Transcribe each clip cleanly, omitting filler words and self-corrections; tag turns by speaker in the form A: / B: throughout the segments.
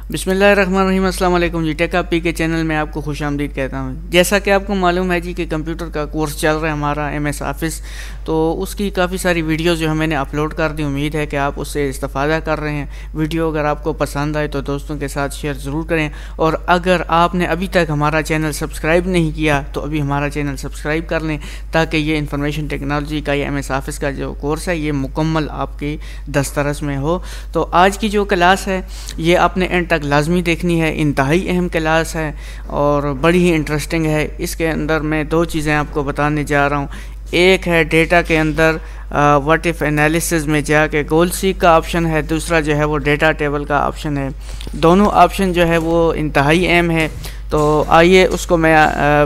A: बिस्मिल्लाहिर्रहमानिर्रहीम। अस्सलाम वालेकुम जी। टेक पी के चैनल में आपको खुश आमदीद कहता हूँ। जैसा कि आपको मालूम है जी कि कंप्यूटर का कोर्स चल रहा है हमारा MS ऑफिस, तो उसकी काफ़ी सारी वीडियोस जो है मैंने अपलोड कर दी। उम्मीद है कि आप उससे इस्तेफादा कर रहे हैं। वीडियो अगर आपको पसंद आए तो दोस्तों के साथ शेयर ज़रूर करें, और अगर आपने अभी तक हमारा चैनल सब्सक्राइब नहीं किया तो अभी हमारा चैनल सब्सक्राइब कर लें, ताकि ये इंफॉर्मेशन टेक्नोलॉजी का या MS ऑफिस का जो कोर्स है ये मुकम्मल आपकी दस्तरस में हो। तो आज की जो क्लास है ये आपने एंड तक लाजमी देखनी है। इंतहाई अहम क्लास है और बड़ी ही इंटरेस्टिंग है। इसके अंदर मैं दो चीज़ें आपको बताने जा रहा हूँ। एक है डेटा के अंदर व्हाट इफ़ एनालिसिस में जाके गोल सीक का ऑप्शन है, दूसरा जो है वो डेटा टेबल का ऑप्शन है। दोनों ऑप्शन जो है वो इंतहाई अहम है। तो आइए उसको मैं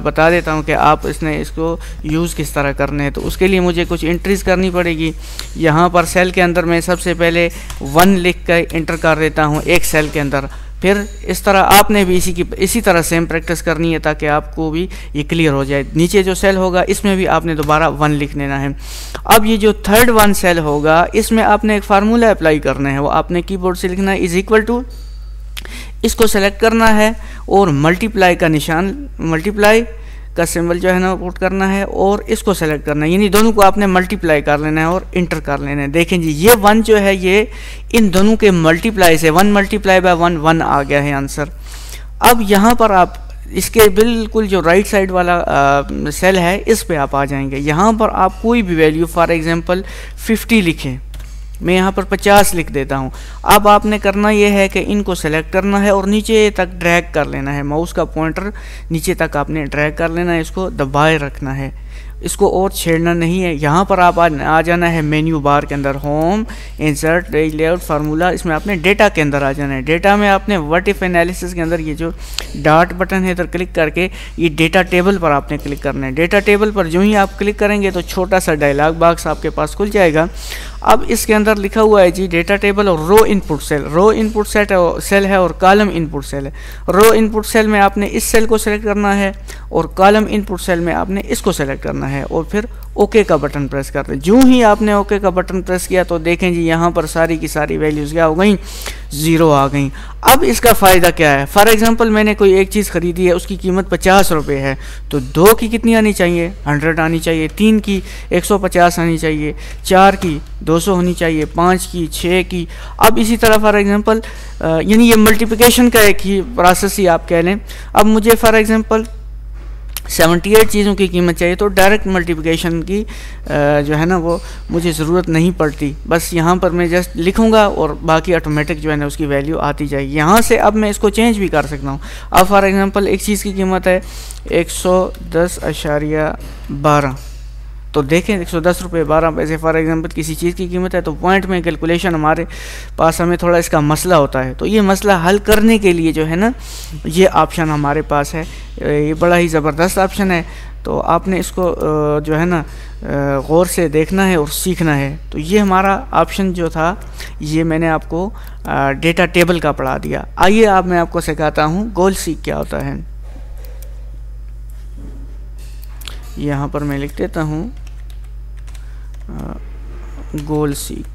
A: बता देता हूँ कि आप इसको यूज़ किस तरह करने हैं। तो उसके लिए मुझे कुछ एंट्रीज़ करनी पड़ेगी। यहाँ पर सेल के अंदर मैं सबसे पहले 1 लिख कर इंटर कर देता हूँ एक सेल के अंदर। फिर इस तरह आपने भी इसी तरह सेम प्रैक्टिस करनी है, ताकि आपको भी ये क्लियर हो जाए। नीचे जो सेल होगा इसमें भी आपने दोबारा 1 लिख लेना है। अब ये जो थर्ड 1 सेल होगा इसमें आपने एक फार्मूला अप्लाई करना है। वो आपने कीबोर्ड से लिखना है =, इसको सेलेक्ट करना है और मल्टीप्लाई का निशान, मल्टीप्लाई का सिंबल जो है ना पुट करना है और इसको सेलेक्ट करना है। यानी दोनों को आपने मल्टीप्लाई कर लेना है और इंटर कर लेना है। देखें जी, ये 1 जो है ये इन दोनों के मल्टीप्लाई से 1 मल्टीप्लाई बाय 1 1 आ गया है आंसर। अब यहाँ पर आप इसके बिल्कुल जो राइट साइड वाला सेल है इस पे आप आ जाएंगे। यहाँ पर आप कोई भी वैल्यू, फॉर एग्जांपल 50 लिखें, मैं यहाँ पर 50 लिख देता हूँ। अब आपने करना यह है कि इनको सेलेक्ट करना है और नीचे तक ड्रैग कर लेना है। माउस का पॉइंटर नीचे तक आपने ड्रैग कर लेना है, इसको दबाए रखना है, इसको और छेड़ना नहीं है। यहाँ पर आप आ जाना है मेन्यू बार के अंदर, home, insert, page layout, formula. इसमें आपने डेटा के अंदर आ जाना है। डेटा में आपने व्हाट इफ एनालिसिस के अंदर ये जो डॉट बटन है इधर क्लिक करके ये डेटा टेबल पर आपने क्लिक करना है। डेटा टेबल पर जो ही आप क्लिक करेंगे तो छोटा सा डायलॉग बॉक्स आपके पास खुल जाएगा। अब इसके अंदर लिखा हुआ है जी डेटा टेबल और रो इनपुट सेल। रो इनपुट सेल है और कॉलम इनपुट सेल है। रो इनपुट सेल में आपने इस सेल को सेलेक्ट करना है और कॉलम इनपुट सेल में आपने इसको सेलेक्ट करना है और फिर ओके का बटन प्रेस कर दें। जो ही आपने ओके का बटन प्रेस किया तो देखें जी यहाँ पर सारी की सारी वैल्यूज़ क्या हो गई, 0 आ गई। अब इसका फ़ायदा क्या है? फॉर एग्जांपल मैंने कोई एक चीज़ ख़रीदी है, उसकी कीमत 50 रुपये है, तो 2 की कितनी आनी चाहिए? 100 आनी चाहिए। 3 की 150 आनी चाहिए। 4 की 200 होनी चाहिए। 5 की 6 की। अब इसी तरह फॉर एग्जांपल यानी ये मल्टीप्लिकेशन का एक ही प्रोसेस ही आप कह लें। अब मुझे फॉर एग्जांपल 78 चीज़ों की कीमत चाहिए, तो डायरेक्ट मल्टीप्लिकेशन की जो है ना वो मुझे ज़रूरत नहीं पड़ती। बस यहाँ पर मैं जस्ट लिखूँगा और बाकी ऑटोमेटिक जो है ना उसकी वैल्यू आती जाएगी। यहाँ से अब मैं इसको चेंज भी कर सकता हूँ। अब फॉर एग्जांपल एक चीज़ की कीमत है 110.12, तो देखें 110 रुपये 12 पैसे फॉर एग्जांपल किसी चीज़ की कीमत है। तो पॉइंट में कैलकुलेशन हमारे पास हमें थोड़ा इसका मसला होता है, तो ये मसला हल करने के लिए जो है ना ये ऑप्शन हमारे पास है। ये बड़ा ही ज़बरदस्त ऑप्शन है। तो आपने इसको जो है ना गौर से देखना है और सीखना है। तो ये हमारा ऑप्शन जो था ये मैंने आपको डेटा टेबल का पढ़ा दिया। आइए अब मैं आपको सिखाता हूँ गोल सीक क्या होता है। यहाँ पर मैं लिख देता हूँ गोल सीक।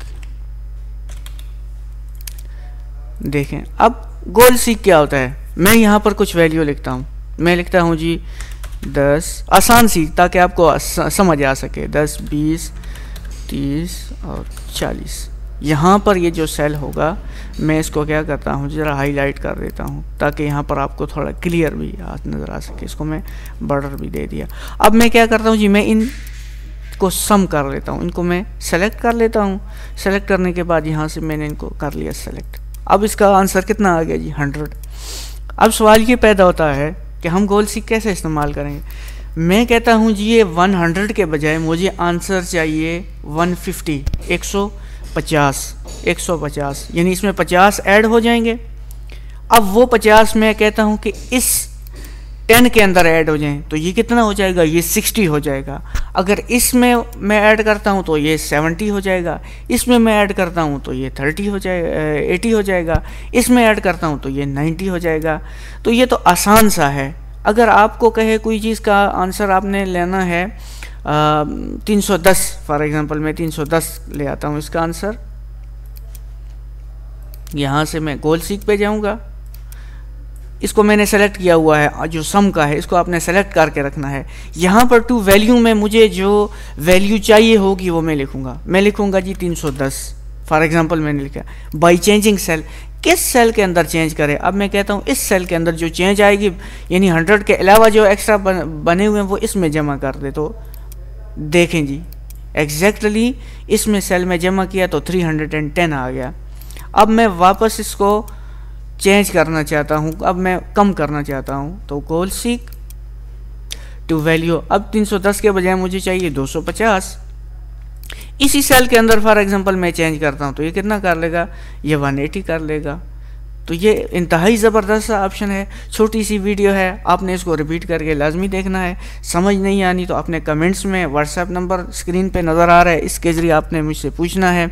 A: देखें अब गोल सीक क्या होता है। मैं यहाँ पर कुछ वैल्यू लिखता हूँ। मैं लिखता हूँ जी 10, आसान सी ताकि आपको समझ आ सके। 10, 20, 30 और 40। यहाँ पर ये जो सेल होगा मैं इसको क्या करता हूँ ज़रा हाईलाइट कर देता हूँ, ताकि यहाँ पर आपको थोड़ा क्लियर भी नज़र आ सके। इसको मैं बॉर्डर भी दे दिया। अब मैं क्या करता हूँ जी, मैं इनको सम कर लेता हूँ, इनको मैं सेलेक्ट कर लेता हूँ। सेलेक्ट करने के बाद यहाँ से मैंने इनको कर लिया सेलेक्ट। अब इसका आंसर कितना आ गया जी 100। अब सवाल ये पैदा होता है कि हम गोल सीक कैसे इस्तेमाल करेंगे। मैं कहता हूँ जी ये 100 के बजाय मुझे आंसर चाहिए 150, 150, यानी इसमें 50 ऐड हो जाएंगे। अब वो 50 मैं कहता हूँ कि इस 10 के अंदर ऐड हो जाएं, तो ये कितना हो जाएगा? ये 60 हो जाएगा। अगर इसमें मैं ऐड करता हूँ तो ये 70 हो जाएगा। इसमें मैं ऐड करता हूँ तो ये 30 हो जाएगा, 80 हो जाएगा। इसमें ऐड करता हूँ तो ये 90 हो जाएगा। तो ये तो आसान सा है। अगर आपको कहे कोई चीज़ का आंसर आपने लेना है 310, फॉर एग्जांपल मैं 310 ले आता हूँ इसका आंसर। यहाँ से मैं गोल सीक पे जाऊँगा इसको मैंने सेलेक्ट किया हुआ है, जो सम का है इसको आपने सेलेक्ट करके रखना है। यहाँ पर टू वैल्यू में मुझे जो वैल्यू चाहिए होगी वो मैं लिखूँगा जी 310 फॉर एग्जांपल मैंने लिखा। बाय चेंजिंग सेल, किस सेल के अंदर चेंज करें, अब मैं कहता हूँ इस सेल के अंदर जो चेंज आएगी, यानी 100 के अलावा जो एक्स्ट्रा बने हुए हैं वो इसमें जमा कर दे। तो देखें जी एग्जैक्टली इसमें सेल में जमा किया तो 310 आ गया। अब मैं वापस इसको चेंज करना चाहता हूँ, अब मैं कम करना चाहता हूँ, तो कॉल सीक टू वैल्यू। अब 310 के बजाय मुझे चाहिए 250। इसी सेल के अंदर फॉर एग्जांपल मैं चेंज करता हूँ तो ये कितना कर लेगा, ये 180 कर लेगा। तो ये इंतहाई ज़बरदस्त ऑप्शन है। छोटी सी वीडियो है, आपने इसको रिपीट करके लाजमी देखना है। समझ नहीं आनी तो अपने कमेंट्स में व्हाट्सएप नंबर स्क्रीन पे नज़र आ रहा है, इसके ज़रिए आपने मुझसे पूछना है।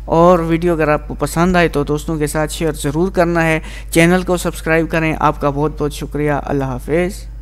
A: और वीडियो अगर आपको पसंद आए तो दोस्तों के साथ शेयर ज़रूर करना है। चैनल को सब्सक्राइब करें। आपका बहुत बहुत शुक्रिया। अल्लाह हाफिज़।